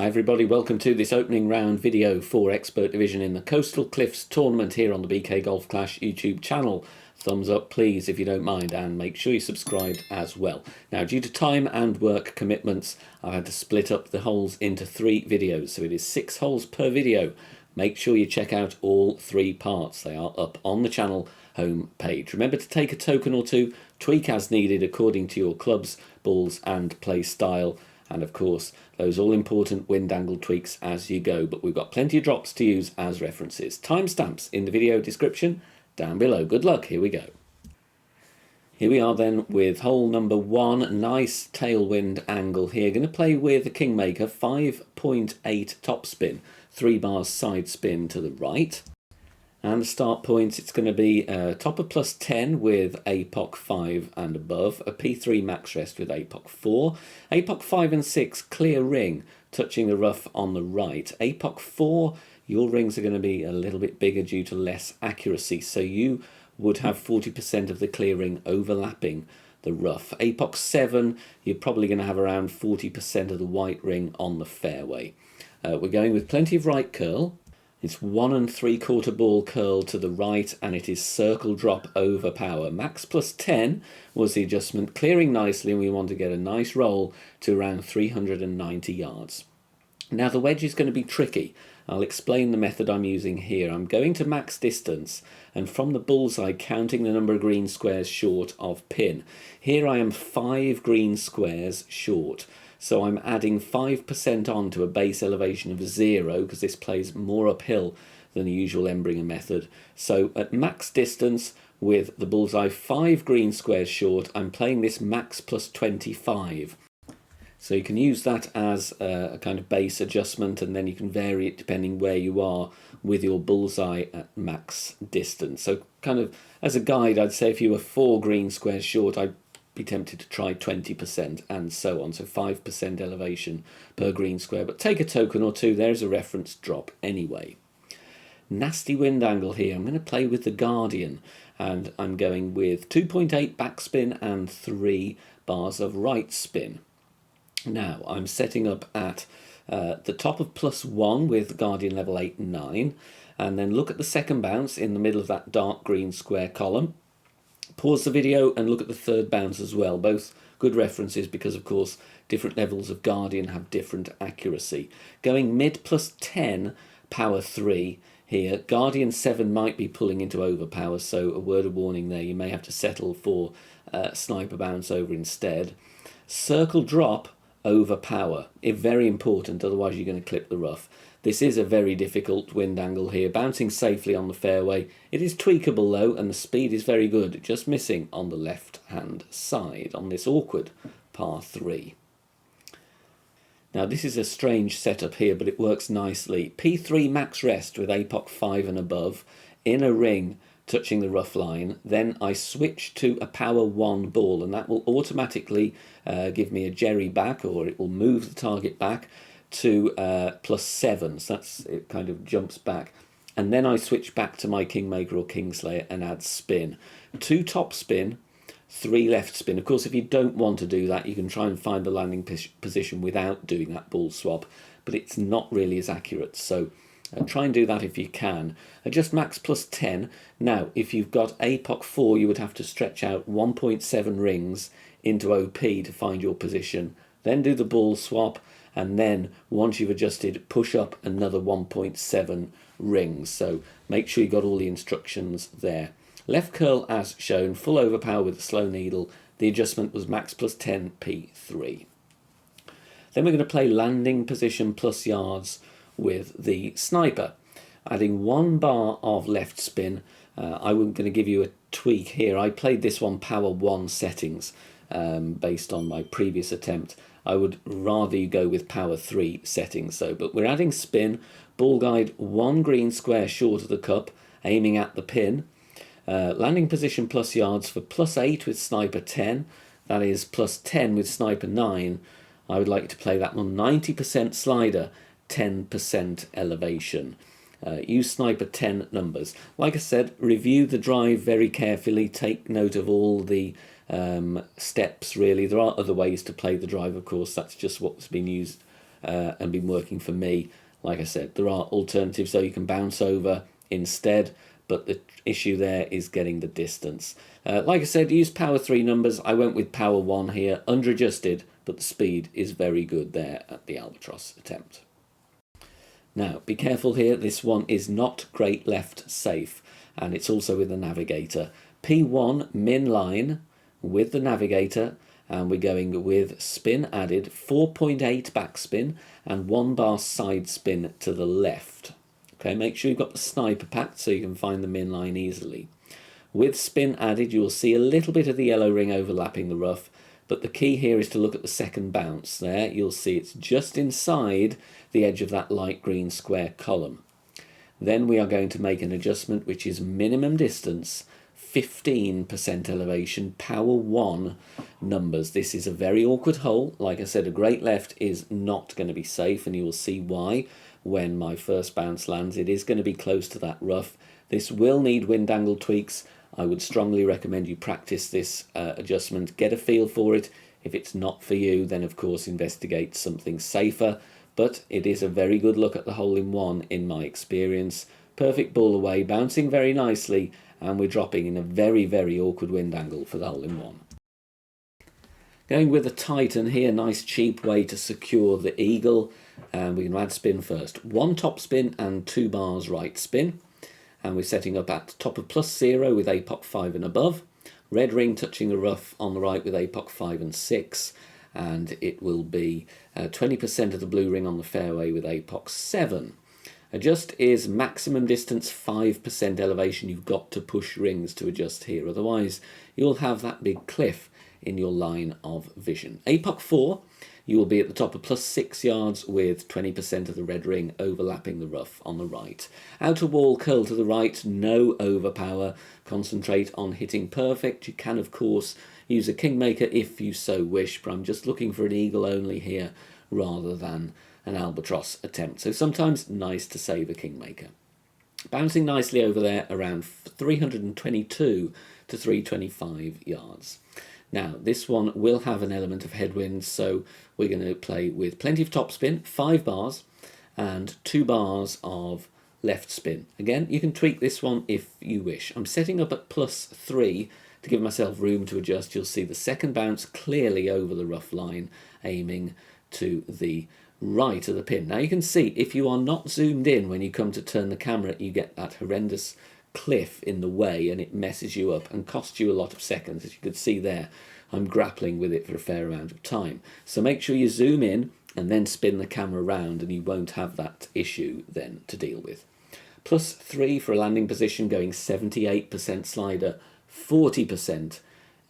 Hi everybody, welcome to this opening round video for Expert Division in the Coastal Cliffs tournament here on the BK Golf Clash YouTube channel. Thumbs up please if you don't mind, and make sure you subscribe as well. Now, due to time and work commitments, I've had to split up the holes into 3 videos, so it is 6 holes per video. Make sure you check out all 3 parts. They are up on the channel home page. Remember to take a token or two, tweak as needed according to your clubs, balls and play style. And of course, those all-important wind angle tweaks as you go. But we've got plenty of drops to use as references. Timestamps in the video description down below. Good luck. Here we go. Here we are then with hole number 1. Nice tailwind angle here. Going to play with a Kingmaker 5.8 topspin. 3 bars side spin to the right. And the start points, it's going to be top of plus 10 with APOC 5 and above, a P3 max rest with APOC 4, APOC 5 and 6 clear ring touching the rough on the right. APOC 4, your rings are going to be a little bit bigger due to less accuracy, so you would have 40% of the clear ring overlapping the rough. APOC 7, you're probably going to have around 40% of the white ring on the fairway. We're going with plenty of right curl. It's 1 3/4 ball curl to the right, and it is circle drop over power. Max plus 10 was the adjustment, clearing nicely, and we want to get a nice roll to around 390 yards. Now the wedge is going to be tricky. I'll explain the method I'm using here. I'm going to max distance, and from the bullseye counting the number of green squares short of pin. Here I am 5 green squares short. So I'm adding 5% on to a base elevation of 0 because this plays more uphill than the usual Embringer method. So at max distance with the bullseye 5 green squares short, I'm playing this max plus 25. So you can use that as a kind of base adjustment, and then you can vary it depending where you are with your bullseye at max distance. So kind of as a guide, I'd say if you were 4 green squares short, I'd be tempted to try 20% and so on, so 5% elevation per green square, but take a token or two. There's a reference drop anyway. Nasty wind angle here. I'm going to play with the Guardian, and I'm going with 2.8 backspin and 3 bars of right spin. Now I'm setting up at the top of plus 1 with Guardian level 8 and 9, and then look at the second bounce in the middle of that dark green square column. Pause the video and look at the third bounce as well. Both good references because, of course, different levels of Guardian have different accuracy. Going mid plus 10, power 3 here. Guardian 7 might be pulling into overpower, so a word of warning there. You may have to settle for sniper bounce over instead. Circle drop over power. Very important, otherwise you're going to clip the rough. This is a very difficult wind angle here, bouncing safely on the fairway. It is tweakable though, and the speed is very good, just missing on the left-hand side on this awkward par 3. Now this is a strange setup here, but it works nicely. P3 max rest with APOC 5 and above, in a ring touching the rough line. Then I switch to a power 1 ball, and that will automatically give me a jerry back, or it will move the target back to plus 7, so it kind of jumps back, and then I switch back to my Kingmaker or Kingslayer and add spin. 2 top spin, 3 left spin. Of course, if you don't want to do that, you can try and find the landing position without doing that ball swap, but it's not really as accurate, so try and do that if you can. Adjust max plus 10. Now if you've got APOC 4, you would have to stretch out 1.7 rings into OP to find your position, then do the ball swap, and then once you've adjusted, push up another 1.7 rings. So make sure you got all the instructions there. Left curl as shown, full overpower with the slow needle. The adjustment was max plus 10 P3. Then we're going to play landing position plus yards with the Sniper, adding 1 bar of left spin. I'm going to give you a tweak here. I played this one power 1 settings based on my previous attempt. I would rather you go with power 3 settings though, but we're adding spin. Ball guide 1 green square short of the cup, aiming at the pin. Landing position plus yards for plus 8 with Sniper 10, that is plus 10 with Sniper 9. I would like to play that one 90% slider, 10% elevation. Use Sniper 10 numbers. Like I said, review the drive very carefully, take note of all the steps really. There are other ways to play the drive, of course, that's just what's been used and been working for me. Like I said, there are alternatives though you can bounce over instead, but the issue there is getting the distance. Like I said, use power 3 numbers. I went with power 1 here, under adjusted, but the speed is very good there at the albatross attempt. Now, be careful here, this one is not great left safe, and it's also with the navigator. P1 min line with the navigator, and we're going with spin added, 4.8 backspin, and 1 bar side spin to the left. Okay, make sure you've got the sniper packed so you can find the min line easily. With spin added, you will see a little bit of the yellow ring overlapping the rough, but the key here is to look at the second bounce there. You'll see it's just inside the edge of that light green square column. Then we are going to make an adjustment which is minimum distance, 15% elevation, power 1 numbers. This is a very awkward hole. Like I said, a great left is not going to be safe, and you will see why when my first bounce lands. It is going to be close to that rough. This will need wind angle tweaks. I would strongly recommend you practice this adjustment, get a feel for it. If it's not for you, then of course investigate something safer, but it is a very good look at the hole-in-one in my experience. Perfect ball away, bouncing very nicely, and we're dropping in a very, very awkward wind angle for the hole-in-one. Going with a Titan here, nice cheap way to secure the eagle, and we're going to add spin first. 1 top spin and 2 bars right spin. And we're setting up at top of +0 with APOC 5 and above. Red ring touching the rough on the right with APOC 5 and 6. And it will be 20% of the blue ring on the fairway with APOC 7. Adjust is maximum distance, 5% elevation. You've got to push rings to adjust here. Otherwise, you'll have that big cliff in your line of vision. APOC 4. You will be at the top of +6 yards with 20% of the red ring overlapping the rough on the right. Outer wall curl to the right, no overpower. Concentrate on hitting perfect. You can, of course, use a kingmaker if you so wish, but I'm just looking for an eagle only here rather than an albatross attempt. So sometimes nice to save a kingmaker. Bouncing nicely over there around 322 to 325 yards. Now, this one will have an element of headwind, so we're going to play with plenty of topspin, 5 bars, and 2 bars of left spin. Again, you can tweak this one if you wish. I'm setting up at +3 to give myself room to adjust. You'll see the second bounce clearly over the rough line, aiming to the right of the pin. Now, you can see if you are not zoomed in when you come to turn the camera, you get that horrendous cliff in the way, and it messes you up and costs you a lot of seconds. As you could see there, I'm grappling with it for a fair amount of time. So make sure you zoom in and then spin the camera around, and you won't have that issue then to deal with. +3 for a landing position, going 78% slider, 40%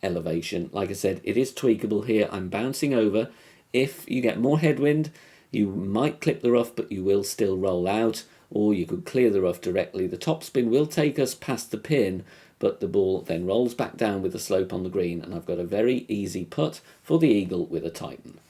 elevation. Like I said, it is tweakable here. I'm bouncing over. If you get more headwind, you might clip the rough, but you will still roll out, or you could clear the rough directly. The topspin will take us past the pin, but the ball then rolls back down with the slope on the green, and I've got a very easy putt for the eagle with a Titan.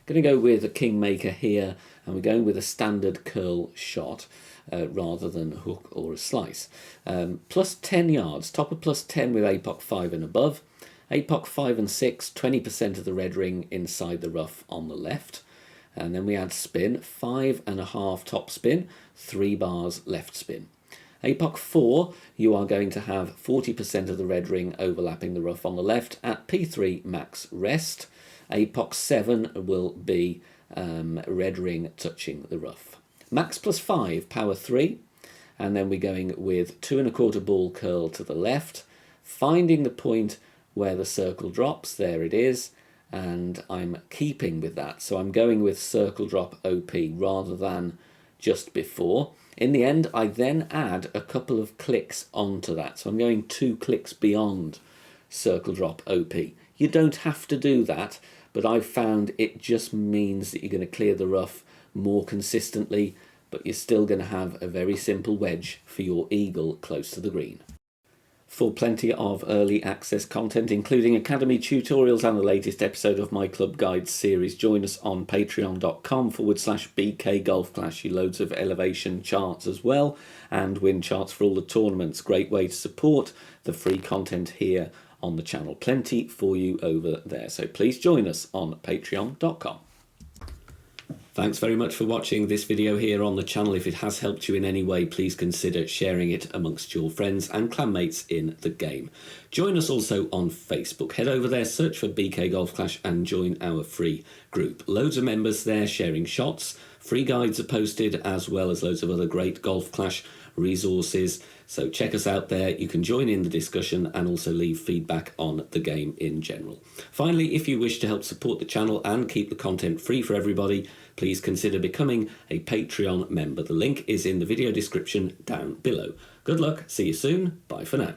Going to go with a kingmaker here, and we're going with a standard curl shot rather than a hook or a slice. +10 yards, top of +10 with APOC 5 and above. APOC 5 and 6, 20% of the red ring inside the rough on the left. And then we add spin, 5.5 top spin, 3 bars left spin. APOC 4, you are going to have 40% of the red ring overlapping the rough on the left at P3 max rest. APOC 7 will be red ring touching the rough. Max +5, power 3, and then we're going with 2.25 ball curl to the left, finding the point where the circle drops, there it is, and I'm keeping with that. So I'm going with circle drop OP rather than just before. In the end, I then add a couple of clicks onto that. So I'm going 2 clicks beyond circle drop OP. You don't have to do that, but I've found it just means that you're going to clear the rough more consistently, but you're still going to have a very simple wedge for your eagle close to the green. For plenty of early access content, including academy tutorials and the latest episode of my Club Guides series, join us on patreon.com/BK Golf Clash. Loads of elevation charts as well, and win charts for all the tournaments. Great way to support the free content here on the channel. Plenty for you over there. So please join us on patreon.com. Thanks very much for watching this video here on the channel. If it has helped you in any way, please consider sharing it amongst your friends and clanmates in the game. Join us also on Facebook. Head over there, search for BK Golf Clash and join our free group. Loads of members there sharing shots. Free guides are posted, as well as loads of other great Golf Clash resources. So check us out there. You can join in the discussion and also leave feedback on the game in general. Finally, if you wish to help support the channel and keep the content free for everybody, please consider becoming a Patreon member. The link is in the video description down below. Good luck, see you soon, bye for now.